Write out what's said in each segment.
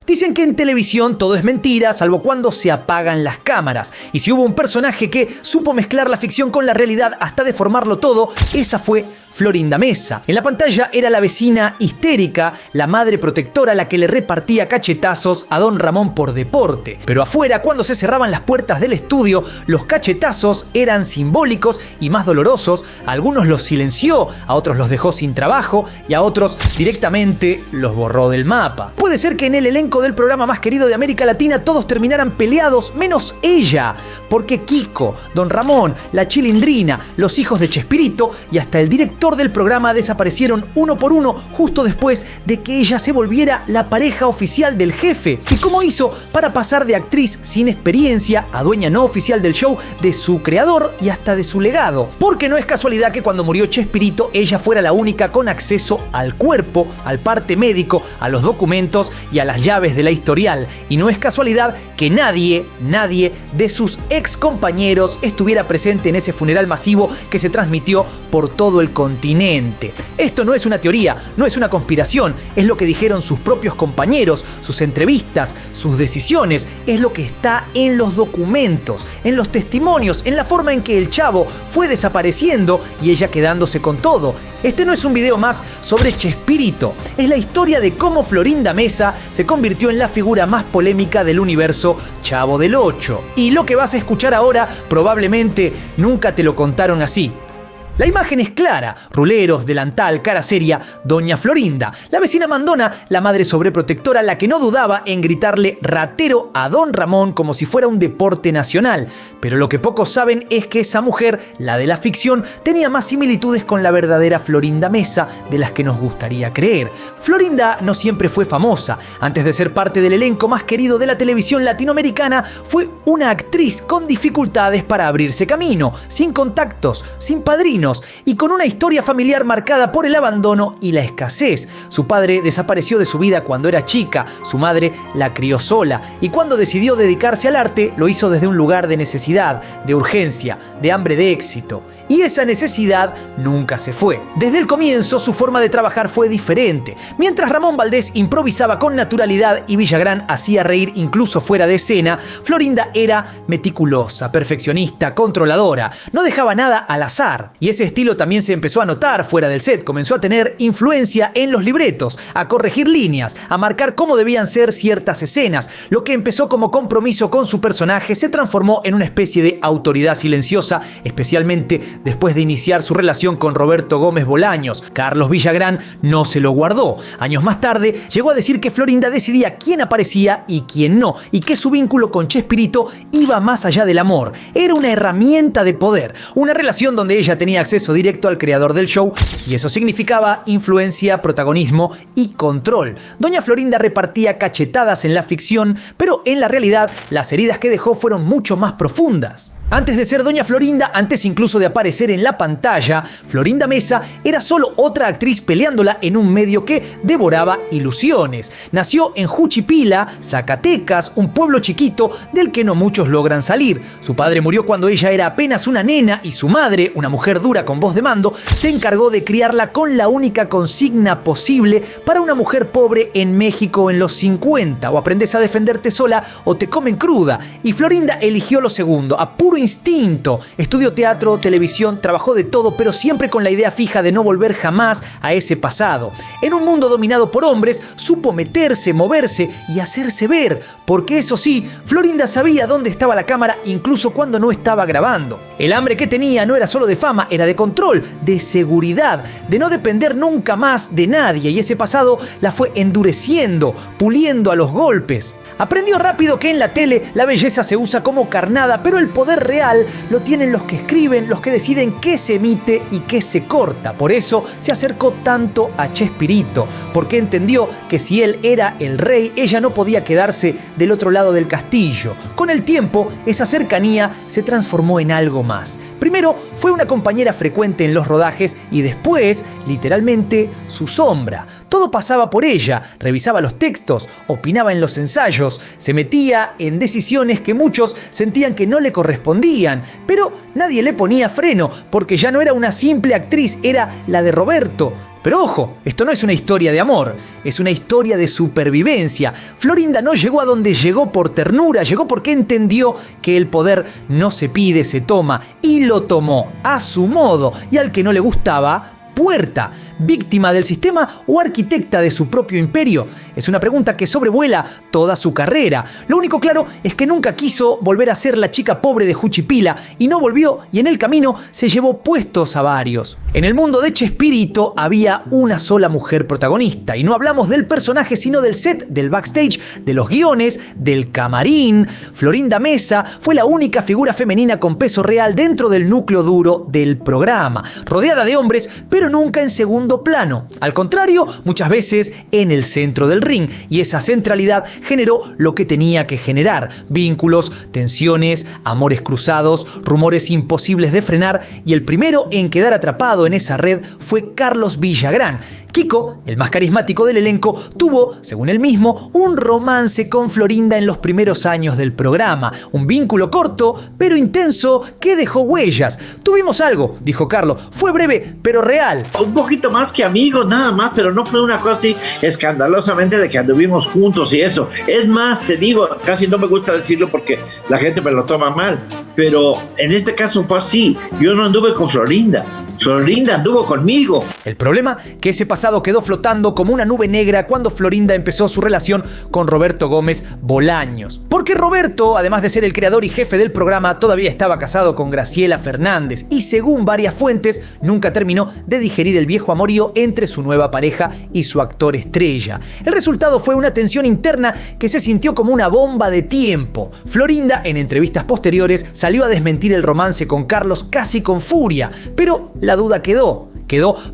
Dicen que en televisión todo es mentira, salvo cuando se apagan las cámaras. Y si hubo un personaje que supo mezclar la ficción con la realidad hasta deformarlo todo, esa fue Florinda Meza. En la pantalla era la vecina histérica, la madre protectora, la que le repartía cachetazos a don Ramón por deporte. Pero afuera, cuando se cerraban las puertas del estudio, los cachetazos eran simbólicos y más dolorosos. A algunos los silenció, a otros los dejó sin trabajo y a otros directamente los borró del mapa. Puede ser que en el elenco del programa más querido de América Latina todos terminaran peleados, menos ella, porque Kiko, don Ramón, la Chilindrina, los hijos de Chespirito y hasta el director del programa desaparecieron uno por uno justo después de que ella se volviera la pareja oficial del jefe. ¿Y cómo hizo para pasar de actriz sin experiencia a dueña no oficial del show, de su creador y hasta de su legado? Porque no es casualidad que cuando murió Chespirito ella fuera la única con acceso al cuerpo, al parte médico, a los documentos y a las llaves de la historial. Y no es casualidad que nadie de sus ex compañeros estuviera presente en ese funeral masivo que se transmitió por todo el continente. Esto no es una teoría, no es una conspiración, es lo que dijeron sus propios compañeros, sus entrevistas, sus decisiones, es lo que está en los documentos, en los testimonios, en la forma en que el chavo fue desapareciendo y ella quedándose con todo. Este no es un video más sobre Chespirito, es la historia de cómo Florinda Meza se convirtió en la figura más polémica del universo Chavo del Ocho. Y lo que vas a escuchar ahora probablemente nunca te lo contaron así. La imagen es clara, ruleros, delantal, cara seria, doña Florinda, la vecina mandona, la madre sobreprotectora, la que no dudaba en gritarle ratero a don Ramón como si fuera un deporte nacional. Pero lo que pocos saben es que esa mujer, la de la ficción, tenía más similitudes con la verdadera Florinda Meza de las que nos gustaría creer. Florinda no siempre fue famosa. Antes de ser parte del elenco más querido de la televisión latinoamericana, fue una actriz con dificultades para abrirse camino, sin contactos, sin padrino, y con una historia familiar marcada por el abandono y la escasez. Su padre desapareció de su vida cuando era chica, su madre la crió sola y cuando decidió dedicarse al arte lo hizo desde un lugar de necesidad, de urgencia, de hambre de éxito. Y esa necesidad nunca se fue. Desde el comienzo su forma de trabajar fue diferente. Mientras Ramón Valdés improvisaba con naturalidad y Villagrán hacía reír incluso fuera de escena, Florinda era meticulosa, perfeccionista, controladora, no dejaba nada al azar. Y ese estilo también se empezó a notar fuera del set, comenzó a tener influencia en los libretos, a corregir líneas, a marcar cómo debían ser ciertas escenas. Lo que empezó como compromiso con su personaje se transformó en una especie de autoridad silenciosa, especialmente después de iniciar su relación con Roberto Gómez Bolaños. Carlos Villagrán no se lo guardó. Años más tarde llegó a decir que Florinda decidía quién aparecía y quién no, y que su vínculo con Chespirito iba más allá del amor. Era una herramienta de poder, una relación donde ella tenía acceso directo al creador del show y eso significaba influencia, protagonismo y control. Doña Florinda repartía cachetadas en la ficción, pero en la realidad las heridas que dejó fueron mucho más profundas. Antes de ser Doña Florinda, antes incluso de aparecer en la pantalla, Florinda Meza era solo otra actriz peleándola en un medio que devoraba ilusiones. Nació en Juchipila, Zacatecas, un pueblo chiquito del que no muchos logran salir. Su padre murió cuando ella era apenas una nena y su madre, una mujer dura con voz de mando, se encargó de criarla con la única consigna posible para una mujer pobre en México en los 50. O aprendes a defenderte sola o te comen cruda. Y Florinda eligió lo segundo, a puro instinto. Estudió teatro, televisión, trabajó de todo, pero siempre con la idea fija de no volver jamás a ese pasado. En un mundo dominado por hombres, supo meterse, moverse y hacerse ver, porque eso sí, Florinda sabía dónde estaba la cámara incluso cuando no estaba grabando. El hambre que tenía no era solo de fama, era de control, de seguridad, de no depender nunca más de nadie, y ese pasado la fue endureciendo, puliendo a los golpes. Aprendió rápido que en la tele la belleza se usa como carnada, pero el poder real lo tienen los que escriben, los que deciden qué se emite y qué se corta. Por eso se acercó tanto a Chespirito, porque entendió que si él era el rey, ella no podía quedarse del otro lado del castillo. Con el tiempo, esa cercanía se transformó en algo más. Primero fue una compañera frecuente en los rodajes y después, literalmente, su sombra. Todo pasaba por ella, revisaba los textos, opinaba en los ensayos, se metía en decisiones que muchos sentían que no le correspondían, pero nadie le ponía freno, porque ya no era una simple actriz, era la de Roberto. Pero ojo, esto no es una historia de amor, es una historia de supervivencia. Florinda no llegó a donde llegó por ternura, llegó porque entendió que el poder no se pide, se toma, y lo tomó a su modo, y al que no le gustaba, puerta. ¿Víctima del sistema o arquitecta de su propio imperio? Es una pregunta que sobrevuela toda su carrera. Lo único claro es que nunca quiso volver a ser la chica pobre de Juchipila, y no volvió, y en el camino se llevó puestos a varios. En el mundo de Chespirito había una sola mujer protagonista, y no hablamos del personaje sino del set, del backstage, de los guiones, del camarín. Florinda Meza fue la única figura femenina con peso real dentro del núcleo duro del programa, rodeada de hombres, pero nunca en segundo plano. Al contrario, muchas veces en el centro del ring, y esa centralidad generó lo que tenía que generar: vínculos, tensiones, amores cruzados, rumores imposibles de frenar, y el primero en quedar atrapado en esa red fue Carlos Villagrán. Kiko, el más carismático del elenco, tuvo, según él mismo, un romance con Florinda en los primeros años del programa. Un vínculo corto, pero intenso, que dejó huellas. Tuvimos algo, dijo Carlos. Fue breve, pero real. Un poquito más que amigos, nada más, pero no fue una cosa así escandalosamente de que anduvimos juntos y eso. Es más, te digo, casi no me gusta decirlo porque la gente me lo toma mal, pero en este caso fue así. Yo no anduve con Florinda. Florinda anduvo conmigo. El problema, que ese pasado quedó flotando como una nube negra cuando Florinda empezó su relación con Roberto Gómez Bolaños. Porque Roberto, además de ser el creador y jefe del programa, todavía estaba casado con Graciela Fernández, y según varias fuentes, nunca terminó de digerir el viejo amorío entre su nueva pareja y su actor estrella. El resultado fue una tensión interna que se sintió como una bomba de tiempo. Florinda, en entrevistas posteriores, salió a desmentir el romance con Carlos casi con furia, pero la duda quedó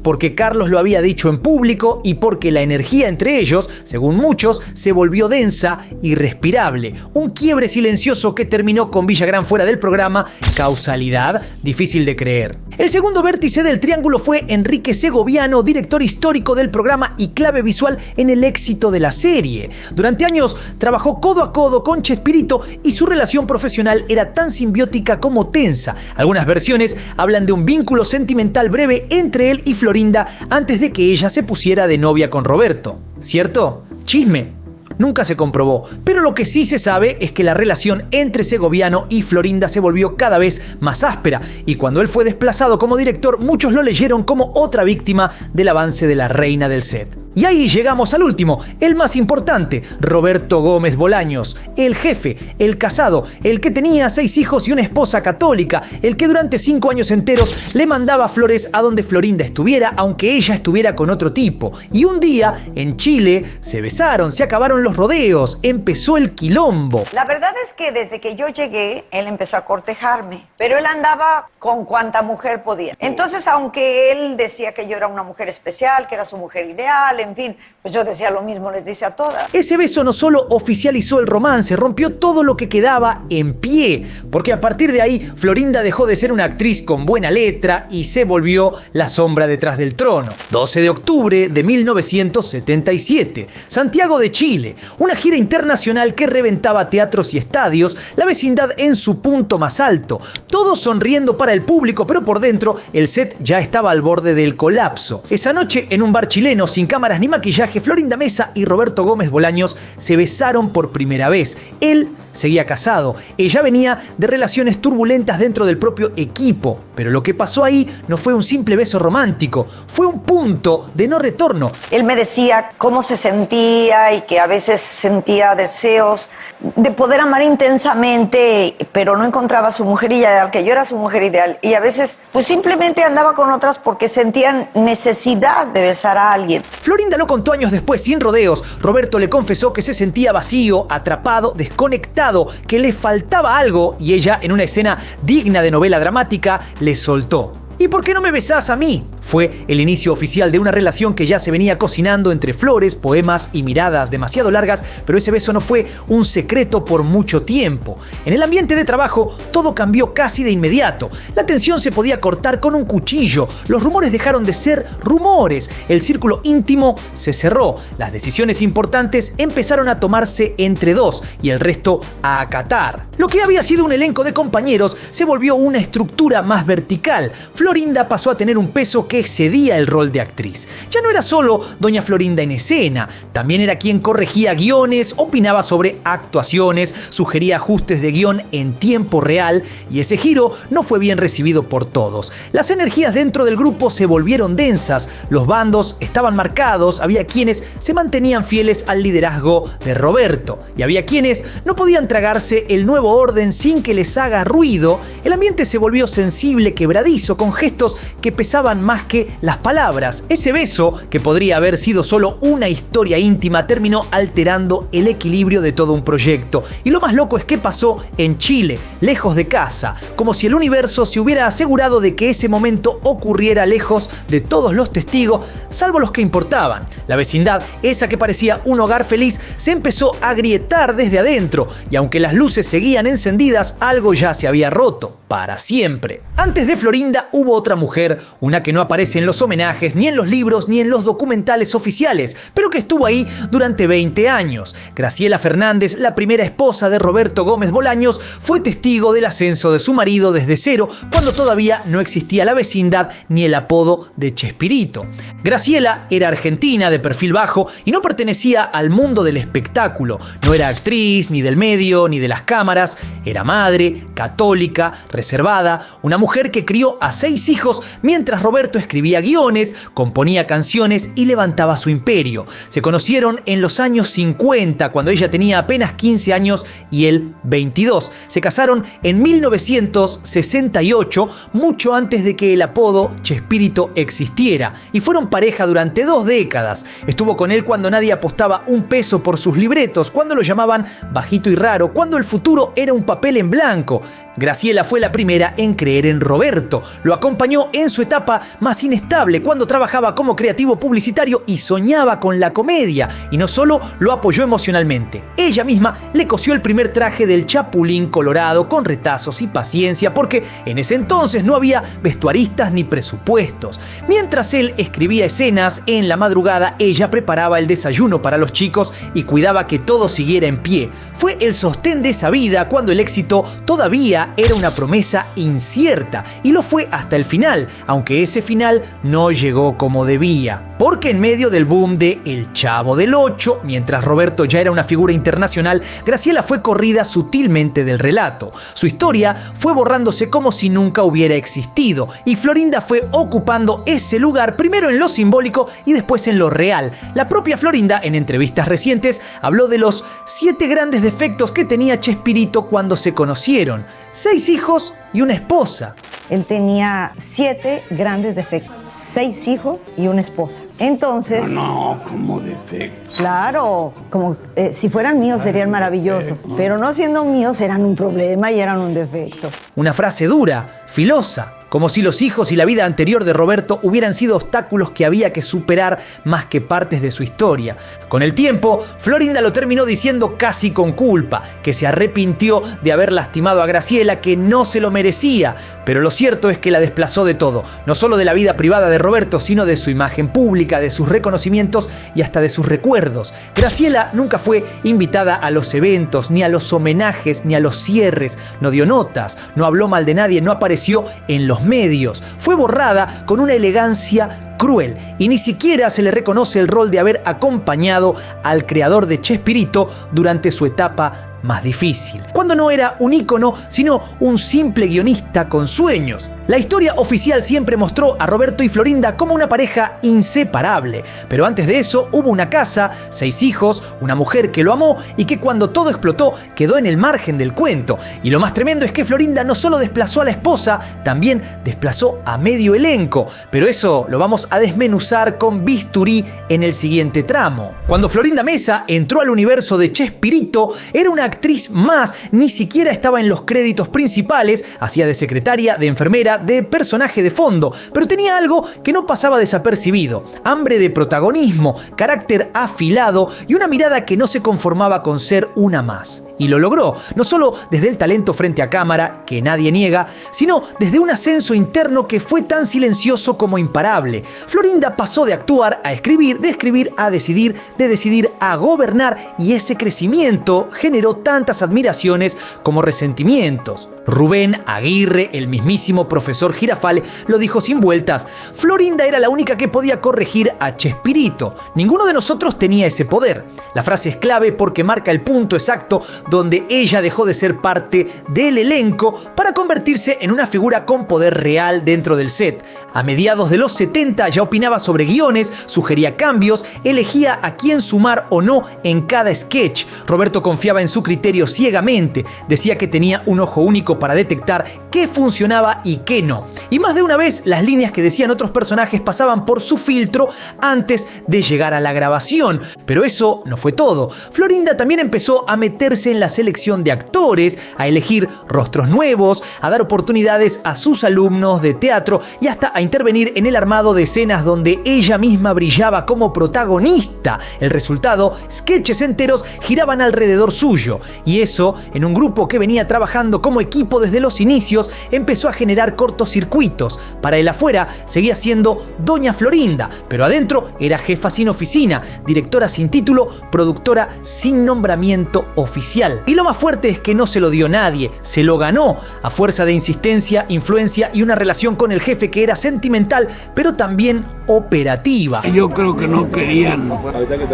porque Carlos lo había dicho en público y porque la energía entre ellos, según muchos, se volvió densa y irrespirable. Un quiebre silencioso que terminó con Villagrán fuera del programa. ¿Causalidad? Difícil de creer. El segundo vértice del triángulo fue Enrique Segoviano, director histórico del programa y clave visual en el éxito de la serie. Durante años trabajó codo a codo con Chespirito y su relación profesional era tan simbiótica como tensa. Algunas versiones hablan de un vínculo sentimental breve entre él y Florinda antes de que ella se pusiera de novia con Roberto. ¿Cierto? Chisme. Nunca se comprobó, pero lo que sí se sabe es que la relación entre Segoviano y Florinda se volvió cada vez más áspera, y cuando él fue desplazado como director, muchos lo leyeron como otra víctima del avance de la reina del set. Y ahí llegamos al último, el más importante, Roberto Gómez Bolaños, el jefe, el casado, el que tenía 6 hijos y una esposa católica, el que durante 5 años enteros le mandaba flores a donde Florinda estuviera, aunque ella estuviera con otro tipo. Y un día, en Chile, se besaron, se acabaron los rodeos, empezó el quilombo. La verdad es que desde que yo llegué, él empezó a cortejarme, pero él andaba con cuanta mujer podía. Entonces, aunque él decía que yo era una mujer especial, que era su mujer ideal, en fin, pues yo decía lo mismo, les dice a todas. Ese beso no solo oficializó el romance, rompió todo lo que quedaba en pie, porque a partir de ahí Florinda dejó de ser una actriz con buena letra y se volvió la sombra detrás del trono. 12 de octubre de 1977, Santiago de Chile, una gira internacional que reventaba teatros y estadios, la vecindad en su punto más alto, todos sonriendo para el público, pero por dentro el set ya estaba al borde del colapso. Esa noche, en un bar chileno sin cámaras ni maquillaje, Florinda Meza y Roberto Gómez Bolaños se besaron por primera vez. Él seguía casado, ella venía de relaciones turbulentas dentro del propio equipo, pero lo que pasó ahí no fue un simple beso romántico, fue un punto de no retorno. Él me decía cómo se sentía y que a veces sentía deseos de poder amar intensamente, pero no encontraba a su mujer ideal, que yo era su mujer ideal, y a veces pues simplemente andaba con otras porque sentían necesidad de besar a alguien. Florinda lo contó años después, sin rodeos. Roberto le confesó que se sentía vacío, atrapado, desconectado, que le faltaba algo, y ella, en una escena digna de novela dramática, le soltó: ¿y por qué no me besás a mí? Fue el inicio oficial de una relación que ya se venía cocinando entre flores, poemas y miradas demasiado largas, pero ese beso no fue un secreto por mucho tiempo. En el ambiente de trabajo todo cambió casi de inmediato. La tensión se podía cortar con un cuchillo, los rumores dejaron de ser rumores, el círculo íntimo se cerró, las decisiones importantes empezaron a tomarse entre dos y el resto a acatar. Lo que había sido un elenco de compañeros se volvió una estructura más vertical. Florinda pasó a tener un peso que cedía el rol de actriz. Ya no era solo doña Florinda en escena, también era quien corregía guiones, opinaba sobre actuaciones, sugería ajustes de guión en tiempo real, y ese giro no fue bien recibido por todos. Las energías dentro del grupo se volvieron densas, los bandos estaban marcados, había quienes se mantenían fieles al liderazgo de Roberto y había quienes no podían tragarse el nuevo orden sin que les haga ruido. El ambiente se volvió sensible, quebradizo, con gestos que pesaban más que las palabras. Ese beso, que podría haber sido solo una historia íntima, terminó alterando el equilibrio de todo un proyecto. Y lo más loco es que pasó en Chile, lejos de casa, como si el universo se hubiera asegurado de que ese momento ocurriera lejos de todos los testigos, salvo los que importaban. La vecindad, esa que parecía un hogar feliz, se empezó a agrietar desde adentro, y aunque las luces seguían encendidas, algo ya se había roto para siempre. Antes de Florinda hubo otra mujer, una que no aparece en los homenajes, ni en los libros, ni en los documentales oficiales, pero que estuvo ahí durante 20 años. Graciela Fernández, la primera esposa de Roberto Gómez Bolaños, fue testigo del ascenso de su marido desde cero, cuando todavía no existía la vecindad ni el apodo de Chespirito. Graciela era argentina, de perfil bajo, y no pertenecía al mundo del espectáculo. No era actriz, ni del medio, ni de las cámaras. Era madre, católica, reservada, una mujer que crió a 6 hijos mientras Roberto escribía guiones, componía canciones y levantaba su imperio. Se conocieron en los años 50, cuando ella tenía apenas 15 años y él 22. Se casaron en 1968, mucho antes de que el apodo Chespirito existiera, y fueron pareja durante 2 décadas. Estuvo con él cuando nadie apostaba un peso por sus libretos, cuando lo llamaban bajito y raro, cuando el futuro era un papel en blanco. Graciela fue la primera en creer en Roberto. Lo acompañó en su etapa más inestable, cuando trabajaba como creativo publicitario y soñaba con la comedia. Y no solo lo apoyó emocionalmente, ella misma le cosió el primer traje del Chapulín Colorado con retazos y paciencia, porque en ese entonces no había vestuaristas ni presupuestos. Mientras él escribía escenas en la madrugada, ella preparaba el desayuno para los chicos y cuidaba que todo siguiera en pie. Fue el sostén de esa vida cuando el éxito todavía era una promesa incierta, y lo fue hasta el final, aunque ese final no llegó como debía. Porque en medio del boom de El Chavo del Ocho, mientras Roberto ya era una figura internacional, Graciela fue corrida sutilmente del relato. Su historia fue borrándose como si nunca hubiera existido, y Florinda fue ocupando ese lugar primero en lo simbólico y después en lo real. La propia Florinda, en entrevistas recientes, habló de los 7 grandes defectos que tenía Chespirito cuando se conocieron: 6 hijos y una esposa. Él tenía 7 grandes defectos, 6 hijos y una esposa. Entonces... No, como defectos. Claro, como si fueran míos serían maravillosos, pero no siendo míos eran un problema y eran un defecto. Una frase dura, filosa, como si los hijos y la vida anterior de Roberto hubieran sido obstáculos que había que superar más que partes de su historia. Con el tiempo, Florinda lo terminó diciendo casi con culpa, que se arrepintió de haber lastimado a Graciela, que no se lo merecía, pero lo cierto es que la desplazó de todo, no solo de la vida privada de Roberto, sino de su imagen pública, de sus reconocimientos y hasta de sus recuerdos. Graciela nunca fue invitada a los eventos, ni a los homenajes, ni a los cierres, no dio notas, no habló mal de nadie, no apareció en los medios. Fue borrada con una elegancia cruel, y ni siquiera se le reconoce el rol de haber acompañado al creador de Chespirito durante su etapa más difícil, cuando no era un ícono, sino un simple guionista con sueños. La historia oficial siempre mostró a Roberto y Florinda como una pareja inseparable, pero antes de eso hubo una casa, 6 hijos, una mujer que lo amó y que cuando todo explotó quedó en el margen del cuento. Y lo más tremendo es que Florinda no solo desplazó a la esposa, también desplazó a medio elenco, pero eso lo vamos a desmenuzar con bisturí en el siguiente tramo. Cuando Florinda Mesa entró al universo de Chespirito, era una actriz más, ni siquiera estaba en los créditos principales, hacía de secretaria, de enfermera, de personaje de fondo, pero tenía algo que no pasaba desapercibido: hambre de protagonismo, carácter afilado y una mirada que no se conformaba con ser una más. Y lo logró, no solo desde el talento frente a cámara, que nadie niega, sino desde un ascenso interno que fue tan silencioso como imparable. Florinda pasó de actuar a escribir, de escribir a decidir, de decidir a gobernar, y ese crecimiento generó tantas admiraciones como resentimientos. Rubén Aguirre, el mismísimo profesor Girafale, lo dijo sin vueltas: Florinda era la única que podía corregir a Chespirito. Ninguno de nosotros tenía ese poder. La frase es clave porque marca el punto exacto donde ella dejó de ser parte del elenco para convertirse en una figura con poder real dentro del set. A mediados de los 70 ya opinaba sobre guiones, sugería cambios, elegía a quién sumar o no en cada sketch. Roberto confiaba en su criterio ciegamente, decía que tenía un ojo único para detectar qué funcionaba y qué no. Y más de una vez las líneas que decían otros personajes pasaban por su filtro antes de llegar a la grabación. Pero eso no fue todo. Florinda también empezó a meterse en la selección de actores, a elegir rostros nuevos, a dar oportunidades a sus alumnos de teatro y hasta a intervenir en el armado de escenas donde ella misma brillaba como protagonista. El resultado, sketches enteros giraban alrededor suyo, y eso, en un grupo que venía trabajando como equipo desde los inicios, empezó a generar cortocircuitos. Para el afuera seguía siendo Doña Florinda, pero adentro era jefa sin oficina, directora sin título, productora sin nombramiento oficial. Y lo más fuerte es que no se lo dio nadie, se lo ganó a fuerza de insistencia, influencia y una relación con el jefe que era sentimental, pero también operativa. Yo creo que no querían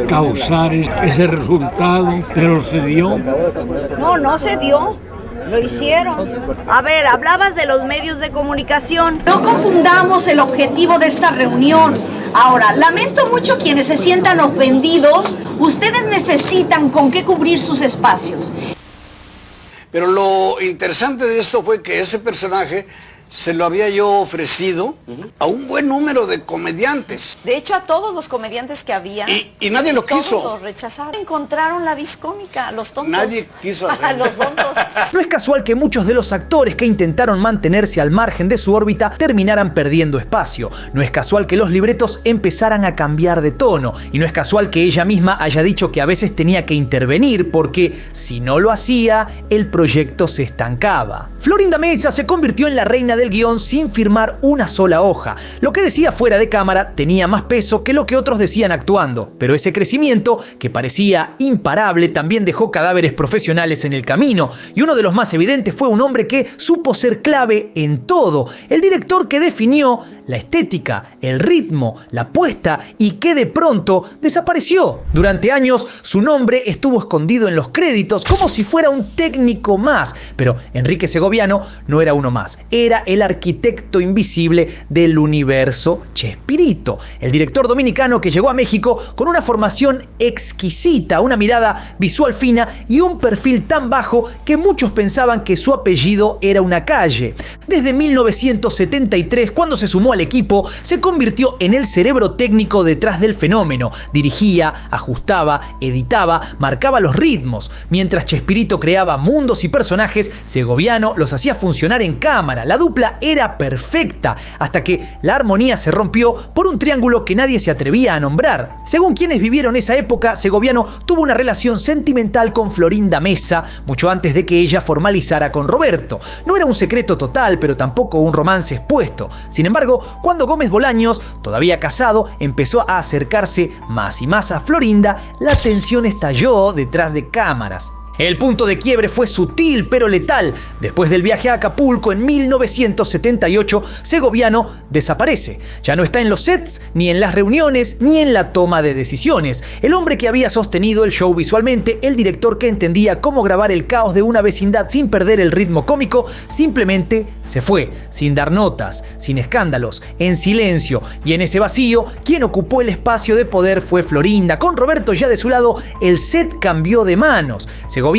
causar ese resultado, pero se dio. No se dio. Lo hicieron. A ver, hablabas de los medios de comunicación. No confundamos el objetivo de esta reunión. Ahora, lamento mucho quienes se sientan ofendidos. Ustedes necesitan con qué cubrir sus espacios. Pero lo interesante de esto fue que ese personaje se lo había yo ofrecido a un buen número de comediantes. De hecho, a todos los comediantes que había. Y nadie lo quiso. Todos los rechazaron. Encontraron la vis cómica, los tontos. Nadie quiso hacer. Los tontos. No es casual que muchos de los actores que intentaron mantenerse al margen de su órbita terminaran perdiendo espacio. No es casual que los libretos empezaran a cambiar de tono. Y no es casual que ella misma haya dicho que a veces tenía que intervenir porque, si no lo hacía, el proyecto se estancaba. Florinda Mesa se convirtió en la reina del guión sin firmar una sola hoja. Lo que decía fuera de cámara tenía más peso que lo que otros decían actuando, pero ese crecimiento, que parecía imparable, también dejó cadáveres profesionales en el camino, y uno de los más evidentes fue un hombre que supo ser clave en todo, el director que definió la estética, el ritmo, la puesta y que de pronto desapareció. Durante años su nombre estuvo escondido en los créditos como si fuera un técnico más, pero Enrique Segoviano no era uno más, era el arquitecto invisible del universo Chespirito, el director dominicano que llegó a México con una formación exquisita, una mirada visual fina y un perfil tan bajo que muchos pensaban que su apellido era una calle. Desde 1973, cuando se sumó al equipo, se convirtió en el cerebro técnico detrás del fenómeno. Dirigía, ajustaba, editaba, marcaba los ritmos. Mientras Chespirito creaba mundos y personajes, Segoviano los hacía funcionar en cámara. La dupla era perfecta, hasta que la armonía se rompió por un triángulo que nadie se atrevía a nombrar. Según quienes vivieron esa época, Segoviano tuvo una relación sentimental con Florinda Mesa mucho antes de que ella formalizara con Roberto. No era un secreto total, pero tampoco un romance expuesto. Sin embargo, cuando Gómez Bolaños, todavía casado, empezó a acercarse más y más a Florinda, la tensión estalló detrás de cámaras. El punto de quiebre fue sutil pero letal. Después del viaje a Acapulco en 1978, Segoviano desaparece. Ya no está en los sets, ni en las reuniones, ni en la toma de decisiones. El hombre que había sostenido el show visualmente, el director que entendía cómo grabar el caos de una vecindad sin perder el ritmo cómico, simplemente se fue, sin dar notas, sin escándalos, en silencio. Y en ese vacío, quien ocupó el espacio de poder fue Florinda. Con Roberto ya de su lado, el set cambió de manos. Segoviano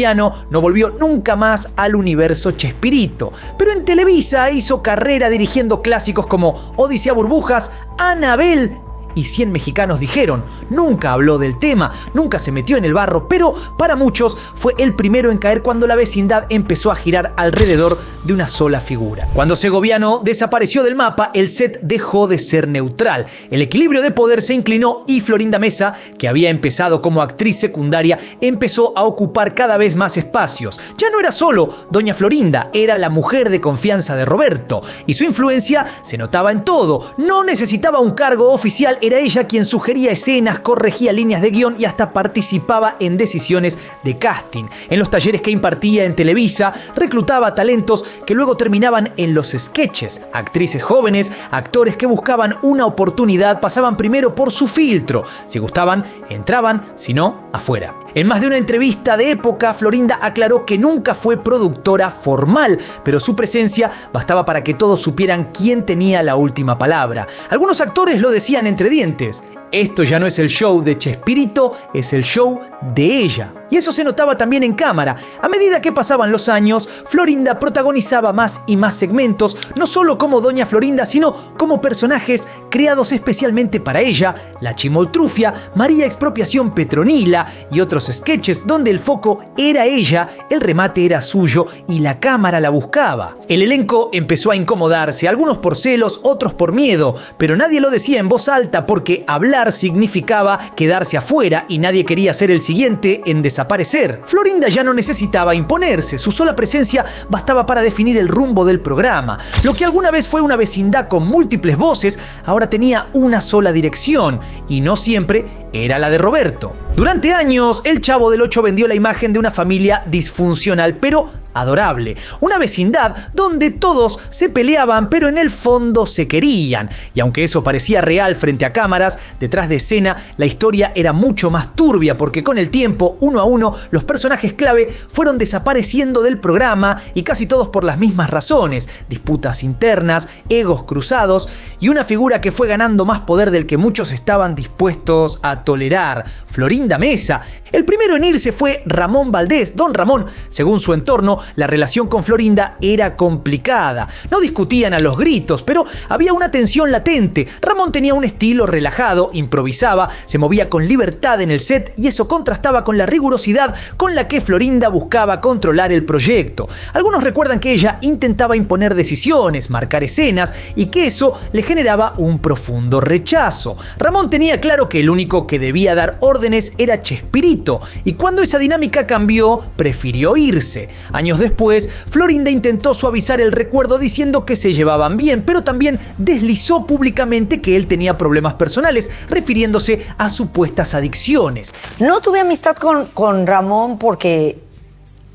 no volvió nunca más al universo Chespirito, pero en Televisa hizo carrera dirigiendo clásicos como Odisea Burbujas, Anabel y 100 mexicanos dijeron. Nunca habló del tema, nunca se metió en el barro, pero para muchos fue el primero en caer cuando la vecindad empezó a girar alrededor de una sola figura. Cuando Segoviano desapareció del mapa, el set dejó de ser neutral. El equilibrio de poder se inclinó y Florinda Mesa, que había empezado como actriz secundaria, empezó a ocupar cada vez más espacios. Ya no era solo Doña Florinda, era la mujer de confianza de Roberto, y su influencia se notaba en todo. No necesitaba un cargo oficial era ella quien sugería escenas, corregía líneas de guión y hasta participaba en decisiones de casting. En los talleres que impartía en Televisa, reclutaba talentos que luego terminaban en los sketches. Actrices jóvenes, actores que buscaban una oportunidad, pasaban primero por su filtro. Si gustaban, entraban, si no, afuera. En más de una entrevista de época, Florinda aclaró que nunca fue productora formal, pero su presencia bastaba para que todos supieran quién tenía la última palabra. Algunos actores lo decían entre dientes: esto ya no es el show de Chespirito, es el show de ella. Y eso se notaba también en cámara. A medida que pasaban los años, Florinda protagonizaba más y más segmentos, no solo como Doña Florinda, sino como personajes creados especialmente para ella: La Chimoltrufia, María Expropiación Petronila y otros sketches donde el foco era ella, el remate era suyo y la cámara la buscaba. El elenco empezó a incomodarse, algunos por celos, otros por miedo, pero nadie lo decía en voz alta porque hablar significaba quedarse afuera y nadie quería ser el siguiente en desaparecer. Florinda ya no necesitaba imponerse, su sola presencia bastaba para definir el rumbo del programa. Lo que alguna vez fue una vecindad con múltiples voces, ahora tenía una sola dirección, y no siempre era la de Roberto. Durante años, el Chavo del Ocho vendió la imagen de una familia disfuncional, pero adorable. Una vecindad donde todos se peleaban, pero en el fondo se querían. Y aunque eso parecía real frente a cámaras, detrás de escena la historia era mucho más turbia, porque con el tiempo, uno a uno, los personajes clave fueron desapareciendo del programa, y casi todos por las mismas razones: disputas internas, egos cruzados y una figura que fue ganando más poder del que muchos estaban dispuestos a tolerar: Florinda Mesa. El primero en irse fue Ramón Valdés. Don Ramón, según su entorno, la relación con Florinda era complicada. No discutían a los gritos, pero había una tensión latente. Ramón tenía un estilo relajado, improvisaba, se movía con libertad en el set, y eso contrastaba con la rigurosidad con la que Florinda buscaba controlar el proyecto. Algunos recuerdan que ella intentaba imponer decisiones, marcar escenas, y que eso le generaba un profundo rechazo. Ramón tenía claro que el único que debía dar órdenes era Chespirito, y cuando esa dinámica cambió, prefirió irse. Años después, Florinda intentó suavizar el recuerdo diciendo que se llevaban bien, pero también deslizó públicamente que él tenía problemas personales, refiriéndose a supuestas adicciones. No tuve amistad con Ramón porque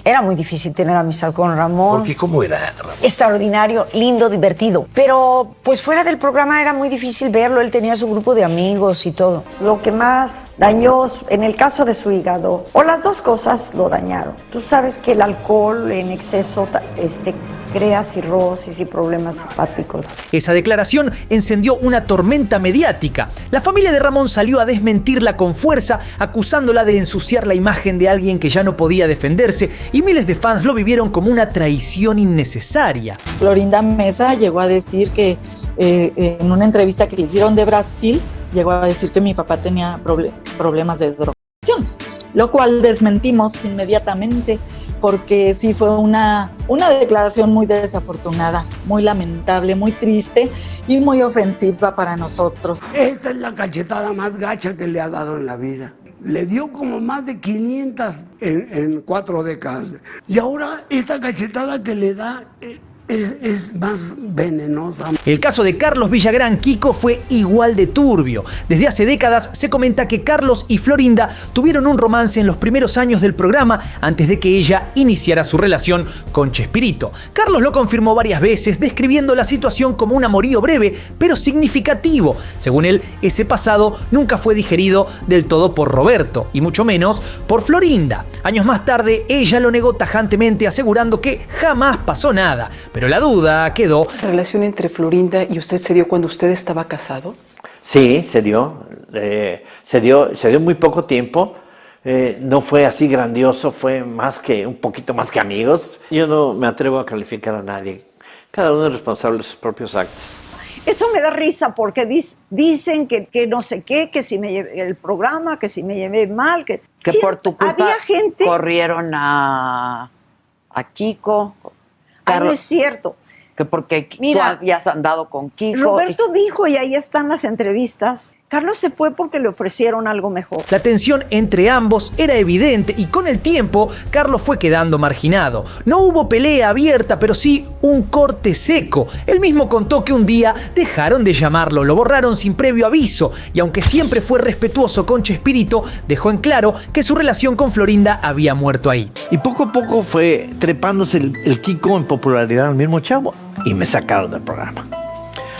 era muy difícil tener amistad con Ramón. ¿Por qué? ¿Cómo era Ramón? Extraordinario, lindo, divertido. Pero pues fuera del programa era muy difícil verlo. Él tenía su grupo de amigos y todo. Lo que más dañó en el caso de su hígado, o las dos cosas lo dañaron. Tú sabes que el alcohol en exceso crea cirrosis y problemas hepáticos. Esa declaración encendió una tormenta mediática. La familia de Ramón salió a desmentirla con fuerza, acusándola de ensuciar la imagen de alguien que ya no podía defenderse, y miles de fans lo vivieron como una traición innecesaria. Florinda Mesa llegó a decir que en una entrevista que le hicieron de Brasil, llegó a decir que mi papá tenía problemas de drogadicción, lo cual desmentimos inmediatamente, porque sí fue una declaración muy desafortunada, muy lamentable, muy triste y muy ofensiva para nosotros. Esta es la cachetada más gacha que le ha dado en la vida. Le dio como más de 500 en 4 décadas. Y ahora esta cachetada que le da es más venenosa. El caso de Carlos Villagrán, Kiko, fue igual de turbio. Desde hace décadas se comenta que Carlos y Florinda tuvieron un romance en los primeros años del programa, antes de que ella iniciara su relación con Chespirito. Carlos lo confirmó varias veces, describiendo la situación como un amorío breve, pero significativo. Según él, ese pasado nunca fue digerido del todo por Roberto, y mucho menos por Florinda. Años más tarde, ella lo negó tajantemente, asegurando que jamás pasó nada. Pero la duda quedó. ¿La relación entre Florinda y usted se dio cuando usted estaba casado? Sí, se dio. Se dio muy poco tiempo. No fue así grandioso, fue un poquito más que amigos. Yo no me atrevo a calificar a nadie. Cada uno es responsable de sus propios actos. Eso me da risa porque dicen que no sé qué, que si me llevé el programa, que si me llevé mal, que sí, por tu culpa había gente... corrieron a Kiko. Ay, no es cierto. Que porque Mira, tú habías andado con Kiko. Roberto dijo, y ahí están las entrevistas, Carlos se fue porque le ofrecieron algo mejor. La tensión entre ambos era evidente y con el tiempo Carlos fue quedando marginado. No hubo pelea abierta, pero sí un corte seco. Él mismo contó que un día dejaron de llamarlo, lo borraron sin previo aviso y aunque siempre fue respetuoso con Chespirito, dejó en claro que su relación con Florinda había muerto ahí. Y poco a poco fue trepándose el Kiko en popularidad al mismo chavo y me sacaron del programa.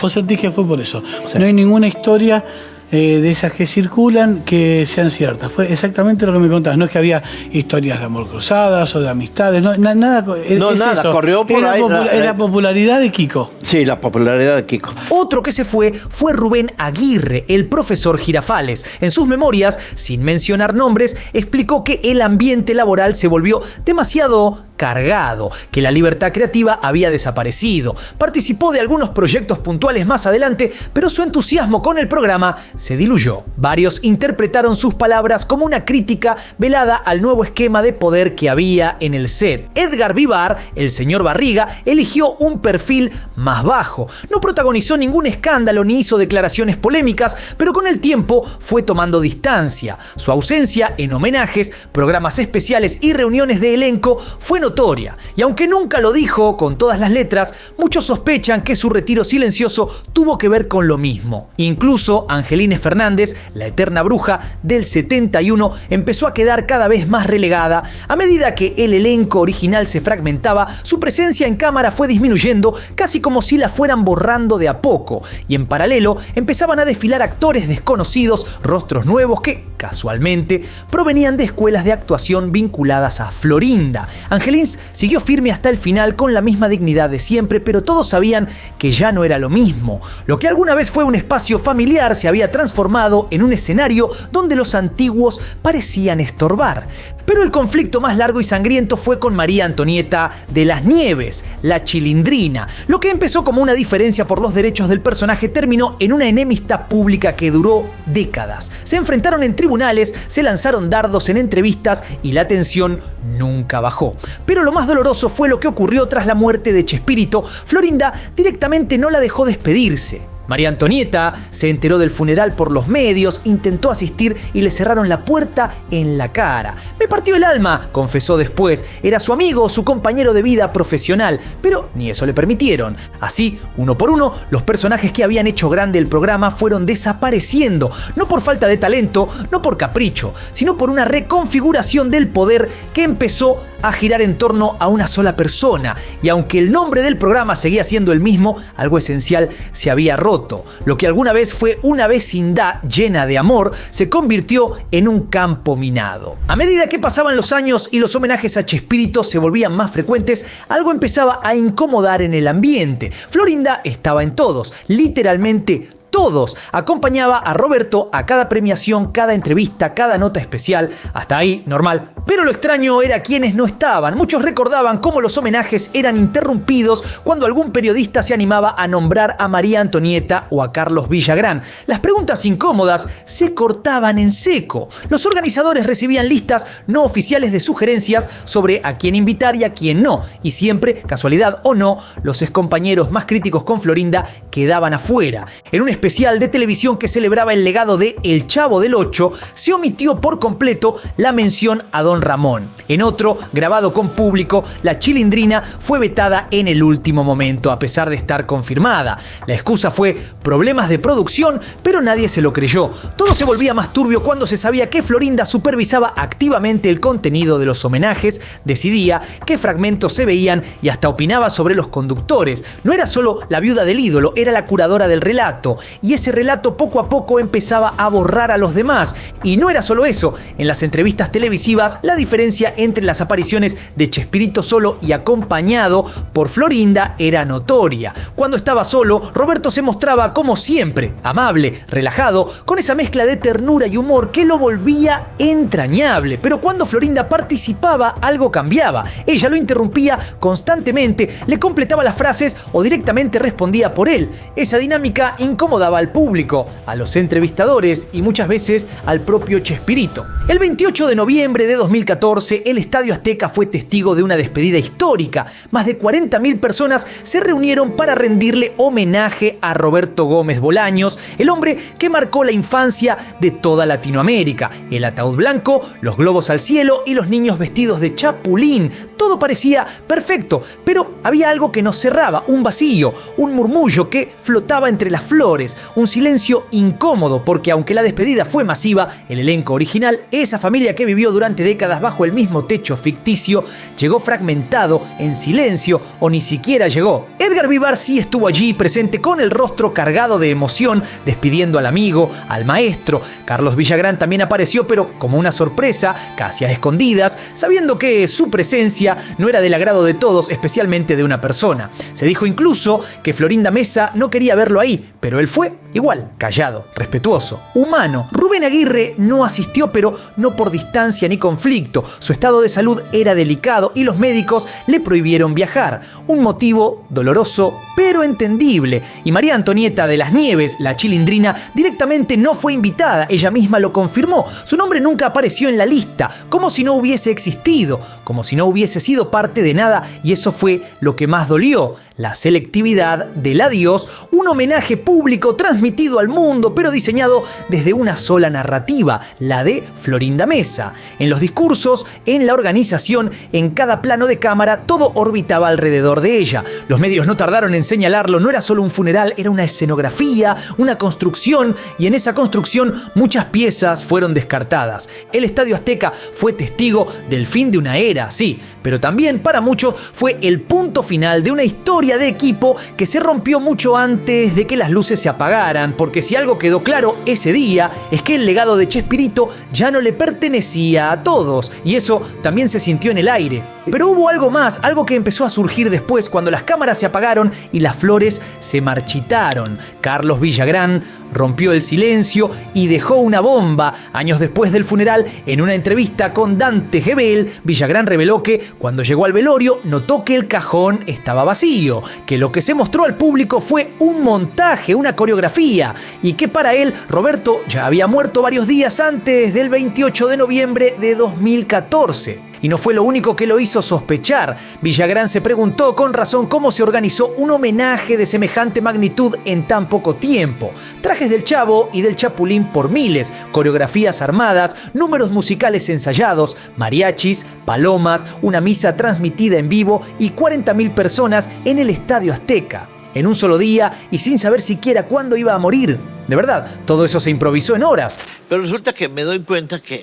Vos sentís que fue por eso. No hay ninguna historia de esas que circulan que sean ciertas. Fue exactamente lo que me contabas. No es que había historias de amor cruzadas o de amistades. No, nada. No, nada, eso. corrió por era ahí. La popularidad de Kiko. Sí, la popularidad de Kiko. Otro que se fue Rubén Aguirre, el profesor Girafales. En sus memorias, sin mencionar nombres, explicó que el ambiente laboral se volvió demasiado cargado, que la libertad creativa había desaparecido. Participó de algunos proyectos puntuales más adelante, pero su entusiasmo con el programa se diluyó. Varios interpretaron sus palabras como una crítica velada al nuevo esquema de poder que había en el set. Edgar Vivar, el señor Barriga, eligió un perfil más bajo. No protagonizó ningún escándalo ni hizo declaraciones polémicas, pero con el tiempo fue tomando distancia. Su ausencia en homenajes, programas especiales y reuniones de elenco fue notoria, y aunque nunca lo dijo con todas las letras, muchos sospechan que su retiro silencioso tuvo que ver con lo mismo. Incluso Angelines Fernández, la eterna bruja del 71, empezó a quedar cada vez más relegada. A medida que el elenco original se fragmentaba, su presencia en cámara fue disminuyendo, casi como si la fueran borrando de a poco, y en paralelo empezaban a desfilar actores desconocidos, rostros nuevos que, casualmente, provenían de escuelas de actuación vinculadas a Florinda. Angelines siguió firme hasta el final con la misma dignidad de siempre, pero todos sabían que ya no era lo mismo. Lo que alguna vez fue un espacio familiar se había transformado en un escenario donde los antiguos parecían estorbar. Pero el conflicto más largo y sangriento fue con María Antonieta de las Nieves, la Chilindrina. Lo que empezó como una diferencia por los derechos del personaje terminó en una enemistad pública que duró décadas. Se enfrentaron en tribunales, se lanzaron dardos en entrevistas y la tensión nunca bajó. Pero lo más doloroso fue lo que ocurrió tras la muerte de Chespirito. Florinda directamente no la dejó despedirse. María Antonieta se enteró del funeral por los medios, intentó asistir y le cerraron la puerta en la cara. Me partió el alma, confesó después. Era su amigo, su compañero de vida profesional, pero ni eso le permitieron. Así, uno por uno, los personajes que habían hecho grande el programa fueron desapareciendo, no por falta de talento, no por capricho, sino por una reconfiguración del poder que empezó a girar en torno a una sola persona. Y aunque el nombre del programa seguía siendo el mismo, algo esencial se había roto. Lo que alguna vez fue una vecindad llena de amor se convirtió en un campo minado. A medida que pasaban los años y los homenajes a Chespirito se volvían más frecuentes, algo empezaba a incomodar en el ambiente. Florinda estaba en todos, literalmente todos. Acompañaba a Roberto a cada premiación, cada entrevista, cada nota especial. Hasta ahí, normal. Pero lo extraño era quienes no estaban. Muchos recordaban cómo los homenajes eran interrumpidos cuando algún periodista se animaba a nombrar a María Antonieta o a Carlos Villagrán. Las preguntas incómodas se cortaban en seco. Los organizadores recibían listas no oficiales de sugerencias sobre a quién invitar y a quién no. Y siempre, casualidad o no, los excompañeros más críticos con Florinda quedaban afuera. En un especial de televisión que celebraba el legado de El Chavo del Ocho, se omitió por completo la mención a Don Ramón. En otro, grabado con público, la Chilindrina fue vetada en el último momento, a pesar de estar confirmada. La excusa fue problemas de producción, pero nadie se lo creyó. Todo se volvía más turbio cuando se sabía que Florinda supervisaba activamente el contenido de los homenajes, decidía qué fragmentos se veían y hasta opinaba sobre los conductores. No era solo la viuda del ídolo, era la curadora del relato. Y ese relato poco a poco empezaba a borrar a los demás. Y no era solo eso. En las entrevistas televisivas, la diferencia entre las apariciones de Chespirito solo y acompañado por Florinda era notoria. Cuando estaba solo, Roberto se mostraba como siempre, amable, relajado, con esa mezcla de ternura y humor que lo volvía entrañable. Pero cuando Florinda participaba, algo cambiaba. Ella lo interrumpía constantemente, le completaba las frases o directamente respondía por él. Esa dinámica incomodaba incomodaba al público, a los entrevistadores y muchas veces al propio Chespirito. El 28 de noviembre de 2014, el Estadio Azteca fue testigo de una despedida histórica. Más de 40.000 personas se reunieron para rendirle homenaje a Roberto Gómez Bolaños, el hombre que marcó la infancia de toda Latinoamérica. El ataúd blanco, los globos al cielo y los niños vestidos de chapulín. Todo parecía perfecto, pero había algo que nos cerraba, un vacío, un murmullo que flotaba entre las flores, un silencio incómodo, porque aunque la despedida fue masiva, el elenco original, esa familia que vivió durante décadas bajo el mismo techo ficticio, llegó fragmentado, en silencio o ni siquiera llegó. Edgar Vivar sí estuvo allí presente con el rostro cargado de emoción, despidiendo al amigo, al maestro. Carlos Villagrán también apareció, pero como una sorpresa, casi a escondidas, sabiendo que su presencia no era del agrado de todos, especialmente de una persona. Se dijo incluso que Florinda Mesa no quería verlo ahí, pero él fue igual, callado, respetuoso, humano. Rubén Aguirre no asistió, pero no por distancia ni conflicto. Su estado de salud era delicado y los médicos le prohibieron viajar. Un motivo doloroso, pero entendible. Y María Antonieta de las Nieves, la chilindrina, directamente no fue invitada. Ella misma lo confirmó. Su nombre nunca apareció en la lista, como si no hubiese existido, como si no hubiese sido parte de nada, y eso fue lo que más dolió. La selectividad del adiós, un homenaje público transmitido al mundo, pero diseñado desde una sola narrativa, la de Florinda Mesa. En los discursos, en la organización, en cada plano de cámara, todo orbitaba alrededor de ella. Los medios no tardaron en señalarlo, no era solo un funeral, era una escenografía, una construcción, y en esa construcción muchas piezas fueron descartadas. El Estadio Azteca fue testigo del fin de una era, sí, pero también para muchos fue el punto final de una historia de equipo que se rompió mucho antes de que las luces se apagaran, porque si algo quedó claro ese día es que el legado de Chespirito ya no le pertenecía a todos, y eso también se sintió en el aire. Pero hubo algo más, algo que empezó a surgir después cuando las cámaras se apagaron y las flores se marchitaron. Carlos Villagrán rompió el silencio y dejó una bomba. Años después del funeral, en una entrevista con Dante Gebel, Villagrán reveló que cuando llegó al velorio notó que el cajón estaba vacío, que lo que se mostró al público fue un montaje, una coreografía, y que para él Roberto ya había muerto varios días antes del 28 de noviembre de 2014. Y no fue lo único que lo hizo sospechar. Villagrán se preguntó con razón cómo se organizó un homenaje de semejante magnitud en tan poco tiempo. Trajes del Chavo y del Chapulín por miles, coreografías armadas, números musicales ensayados, mariachis, palomas, una misa transmitida en vivo y 40.000 personas en el Estadio Azteca. En un solo día y sin saber siquiera cuándo iba a morir. De verdad, todo eso se improvisó en horas. Pero resulta que me doy cuenta que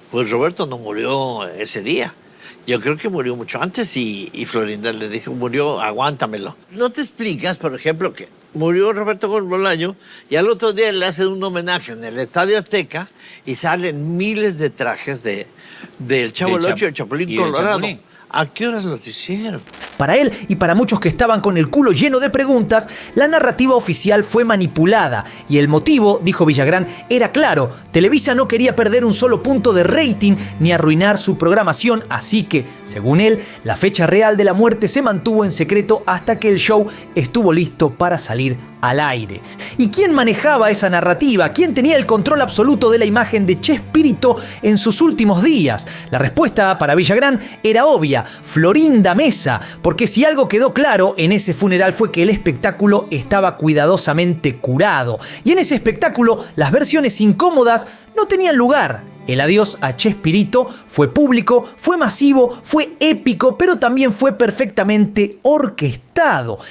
pues Roberto no murió ese día. Yo creo que murió mucho antes y Florinda le dijo, murió, aguántamelo. ¿No te explicas, por ejemplo, que murió Roberto Gómez Bolaños y al otro día le hacen un homenaje en el Estadio Azteca y salen miles de trajes del Chavo del Ocho y el Chapulín Colorado? ¿A qué horas los hicieron? Para él y para muchos que estaban con el culo lleno de preguntas, la narrativa oficial fue manipulada y el motivo, dijo Villagrán, era claro. Televisa no quería perder un solo punto de rating ni arruinar su programación, así que, según él, la fecha real de la muerte se mantuvo en secreto hasta que el show estuvo listo para salir al aire. ¿Y quién manejaba esa narrativa? ¿Quién tenía el control absoluto de la imagen de Chespirito en sus últimos días? La respuesta para Villagrán era obvia: Florinda Mesa, porque si algo quedó claro en ese funeral fue que el espectáculo estaba cuidadosamente curado, y en ese espectáculo las versiones incómodas no tenían lugar. El adiós a Chespirito fue público, fue masivo, fue épico, pero también fue perfectamente orquestado.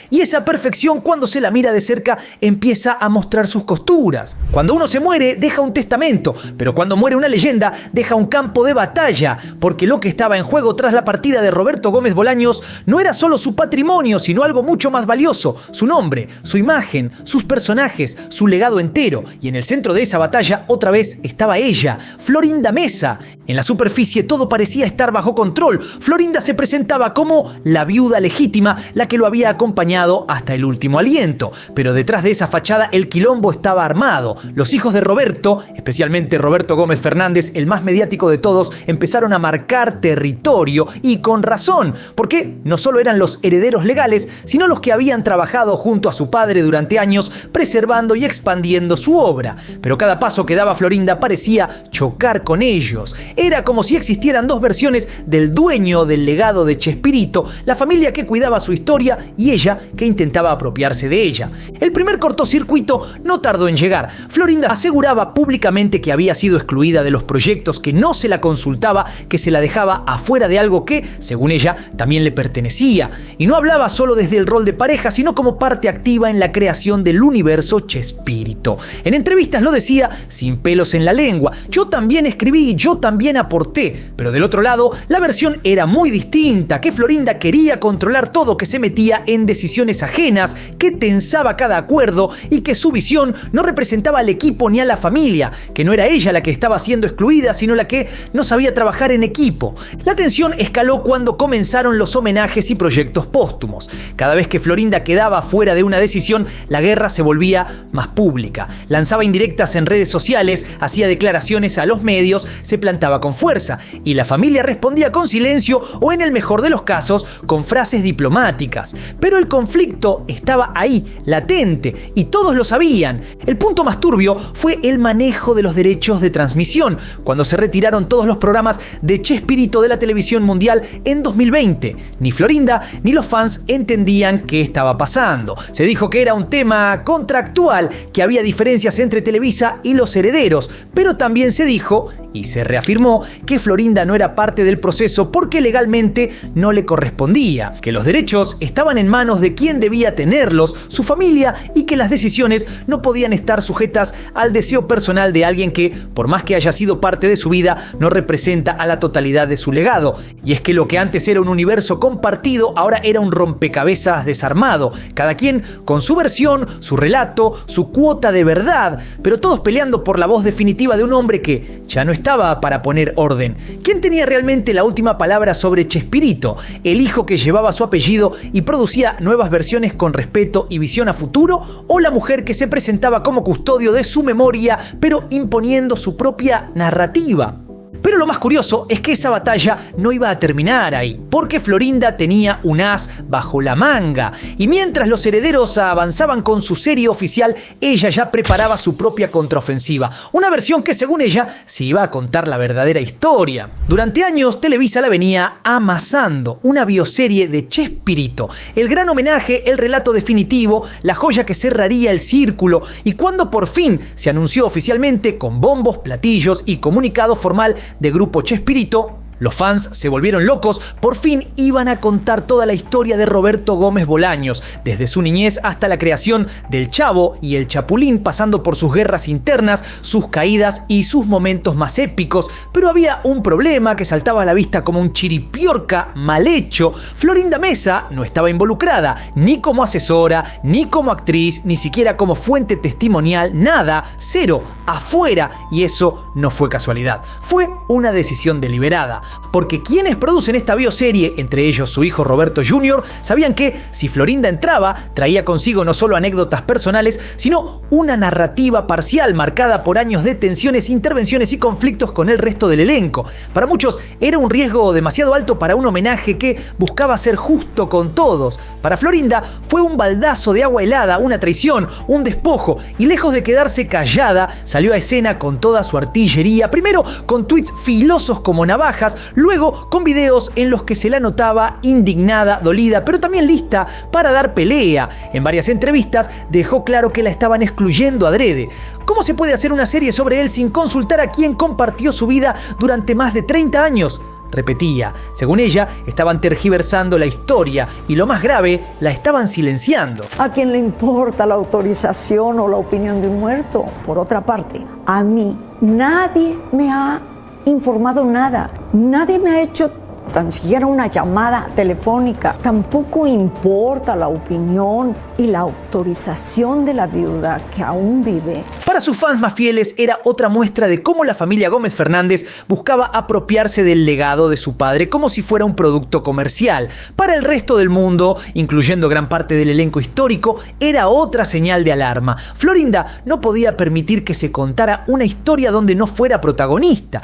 Y esa perfección, cuando se la mira de cerca, empieza a mostrar sus costuras. Cuando uno se muere, deja un testamento, pero cuando muere una leyenda, deja un campo de batalla, porque lo que estaba en juego tras la partida de Roberto Gómez Bolaños no era solo su patrimonio, sino algo mucho más valioso: su nombre, su imagen, sus personajes, su legado entero. Y en el centro de esa batalla, otra vez, estaba ella, Florinda Mesa. En la superficie todo parecía estar bajo control. Florinda se presentaba como la viuda legítima, la que lo había acompañado hasta el último aliento. Pero detrás de esa fachada el quilombo estaba armado. Los hijos de Roberto, especialmente Roberto Gómez Fernández, el más mediático de todos, empezaron a marcar territorio, y con razón, porque no solo eran los herederos legales, sino los que habían trabajado junto a su padre durante años, preservando y expandiendo su obra. Pero cada paso que daba Florinda parecía chocar con ellos. Era como si existieran dos versiones del dueño del legado de Chespirito, la familia que cuidaba su historia y ella que intentaba apropiarse de ella. El primer cortocircuito no tardó en llegar. Florinda aseguraba públicamente que había sido excluida de los proyectos, que no se la consultaba, que se la dejaba afuera de algo que, según ella, también le pertenecía. Y no hablaba solo desde el rol de pareja, sino como parte activa en la creación del universo Chespirito. En entrevistas lo decía sin pelos en la lengua: yo también escribí, yo también aporté. Pero del otro lado, la versión era muy distinta, que Florinda quería controlar todo, que se metía en decisiones ajenas, que tensaba cada acuerdo y que su visión no representaba al equipo ni a la familia, que no era ella la que estaba siendo excluida, sino la que no sabía trabajar en equipo. La tensión escaló cuando comenzaron los homenajes y proyectos póstumos. Cada vez que Florinda quedaba fuera de una decisión, la guerra se volvía más pública. Lanzaba indirectas en redes sociales, hacía declaraciones a los medios, se plantaba con fuerza, y la familia respondía con silencio o, en el mejor de los casos, con frases diplomáticas. Pero el conflicto estaba ahí, latente, y todos lo sabían. El punto más turbio fue el manejo de los derechos de transmisión, cuando se retiraron todos los programas de Chespirito de la televisión mundial en 2020. Ni Florinda ni los fans entendían qué estaba pasando. Se dijo que era un tema contractual, que había diferencias entre Televisa y los herederos, pero también se dijo, y se reafirmó, que Florinda no era parte del proceso porque legalmente no le correspondía, que los derechos estaban en manos de quien debía tenerlos, su familia, y que las decisiones no podían estar sujetas al deseo personal de alguien que, por más que haya sido parte de su vida, no representa a la totalidad de su legado. Y es que lo que antes era un universo compartido ahora era un rompecabezas desarmado, cada quien con su versión, su relato, su cuota de verdad, pero todos peleando por la voz definitiva de un hombre que ya no estaba para poner orden. ¿Quién tenía realmente la última palabra sobre Chespirito? ¿El hijo que llevaba su apellido y producía nuevas versiones con respeto y visión a futuro? ¿O la mujer que se presentaba como custodio de su memoria, pero imponiendo su propia narrativa? Pero lo más curioso es que esa batalla no iba a terminar ahí, porque Florinda tenía un as bajo la manga, y mientras los herederos avanzaban con su serie oficial, ella ya preparaba su propia contraofensiva, una versión que, según ella, se iba a contar la verdadera historia. Durante años Televisa la venía amasando, una bioserie de Chespirito, el gran homenaje, el relato definitivo, la joya que cerraría el círculo, y cuando por fin se anunció oficialmente con bombos, platillos y comunicado formal de Grupo Chespirito, los fans se volvieron locos. Por fin iban a contar toda la historia de Roberto Gómez Bolaños, desde su niñez hasta la creación del Chavo y el Chapulín, pasando por sus guerras internas, sus caídas y sus momentos más épicos. Pero había un problema que saltaba a la vista como un chiripiorca mal hecho. Florinda Mesa no estaba involucrada, ni como asesora, ni como actriz, ni siquiera como fuente testimonial, nada, cero, afuera. Y eso no fue casualidad, fue una decisión deliberada. Porque quienes producen esta bioserie, entre ellos su hijo Roberto Jr., sabían que si Florinda entraba, traía consigo no solo anécdotas personales, sino una narrativa parcial marcada por años de tensiones, intervenciones y conflictos con el resto del elenco. Para muchos era un riesgo demasiado alto para un homenaje que buscaba ser justo con todos. Para Florinda fue un baldazo de agua helada, una traición, un despojo, y lejos de quedarse callada, salió a escena con toda su artillería, primero con tweets filosos como navajas, luego con videos en los que se la notaba indignada, dolida, pero también lista para dar pelea. En varias entrevistas dejó claro que la estaban excluyendo adrede. ¿Cómo se puede hacer una serie sobre él sin consultar a quien compartió su vida durante más de 30 años? Repetía, según ella, estaban tergiversando la historia y, lo más grave, la estaban silenciando. ¿A quién le importa la autorización o la opinión de un muerto? Por otra parte, a mí nadie me ha informado nada. Nadie me ha hecho tan siquiera una llamada telefónica. Tampoco importa la opinión y la autorización de la viuda que aún vive. Para sus fans más fieles era otra muestra de cómo la familia Gómez Fernández buscaba apropiarse del legado de su padre como si fuera un producto comercial. Para el resto del mundo, incluyendo gran parte del elenco histórico, era otra señal de alarma. Florinda no podía permitir que se contara una historia donde no fuera protagonista.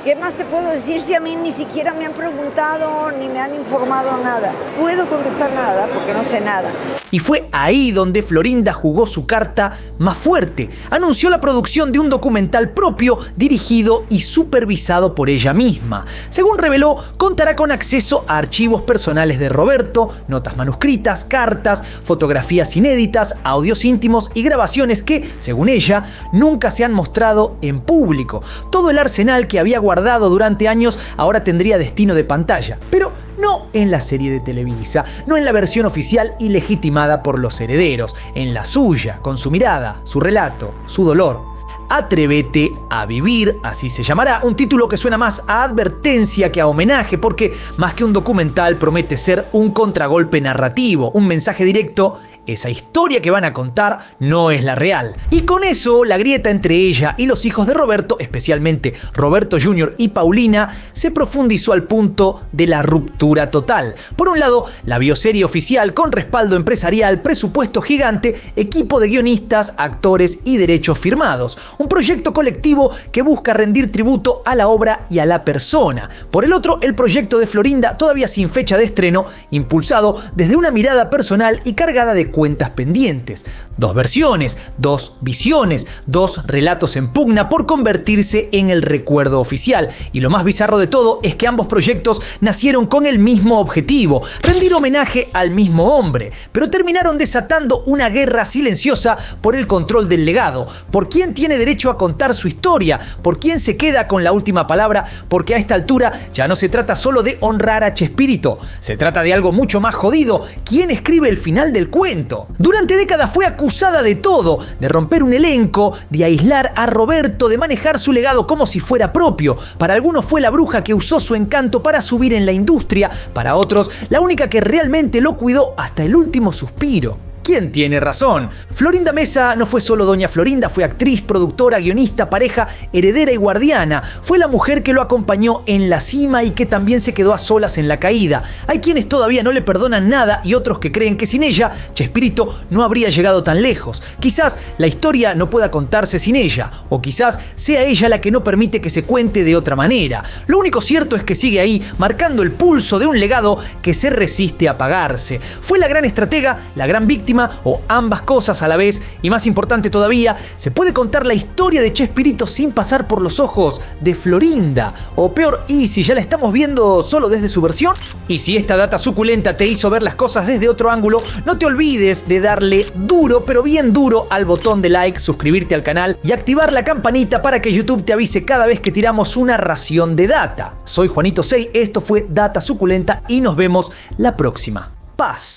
¿Qué más te puedo decir si a mí ni siquiera me han preguntado ni me han informado nada? Puedo contestar nada porque no sé nada. Y fue ahí donde Florinda jugó su carta más fuerte. Anunció la producción de un documental propio, dirigido y supervisado por ella misma. Según reveló, contará con acceso a archivos personales de Roberto, notas manuscritas, cartas, fotografías inéditas, audios íntimos y grabaciones que, según ella, nunca se han mostrado en público. Todo el arsenal que había guardado durante años ahora tendría destino de pantalla, pero no en la serie de Televisa, no en la versión oficial y legitimada por los herederos, en la suya, con su mirada, su relato, su dolor. Atrévete a vivir, así se llamará, un título que suena más a advertencia que a homenaje, porque más que un documental promete ser un contragolpe narrativo, un mensaje directo. Esa historia que van a contar no es la real. Y con eso, la grieta entre ella y los hijos de Roberto, especialmente Roberto Jr. y Paulina, se profundizó al punto de la ruptura total. Por un lado, la bioserie oficial con respaldo empresarial, presupuesto gigante, equipo de guionistas, actores y derechos firmados. Un proyecto colectivo que busca rendir tributo a la obra y a la persona. Por el otro, el proyecto de Florinda, todavía sin fecha de estreno, impulsado desde una mirada personal y cargada de cuentas pendientes. Dos versiones, dos visiones, dos relatos en pugna por convertirse en el recuerdo oficial. Y lo más bizarro de todo es que ambos proyectos nacieron con el mismo objetivo, rendir homenaje al mismo hombre, pero terminaron desatando una guerra silenciosa por el control del legado, por quién tiene derecho a contar su historia, por quién se queda con la última palabra, porque a esta altura ya no se trata solo de honrar a Chespirito, se trata de algo mucho más jodido: quién escribe el final del cuento. Durante décadas fue acusada de todo, de romper un elenco, de aislar a Roberto, de manejar su legado como si fuera propio. Para algunos fue la bruja que usó su encanto para subir en la industria, para otros la única que realmente lo cuidó hasta el último suspiro. ¿Quién tiene razón? Florinda Meza no fue solo Doña Florinda, fue actriz, productora, guionista, pareja, heredera y guardiana. Fue la mujer que lo acompañó en la cima y que también se quedó a solas en la caída. Hay quienes todavía no le perdonan nada y otros que creen que sin ella, Chespirito no habría llegado tan lejos. Quizás la historia no pueda contarse sin ella, o quizás sea ella la que no permite que se cuente de otra manera. Lo único cierto es que sigue ahí, marcando el pulso de un legado que se resiste a apagarse. Fue la gran estratega, la gran víctima, o ambas cosas a la vez, y más importante todavía, se puede contar la historia de Chespirito sin pasar por los ojos de Florinda, o peor, y si ya la estamos viendo solo desde su versión. Y si esta data suculenta te hizo ver las cosas desde otro ángulo, no te olvides de darle duro, pero bien duro, al botón de like, suscribirte al canal y activar la campanita para que YouTube te avise cada vez que tiramos una ración de data. Soy Juanito Sey, esto fue Data Suculenta y nos vemos la próxima. Paz.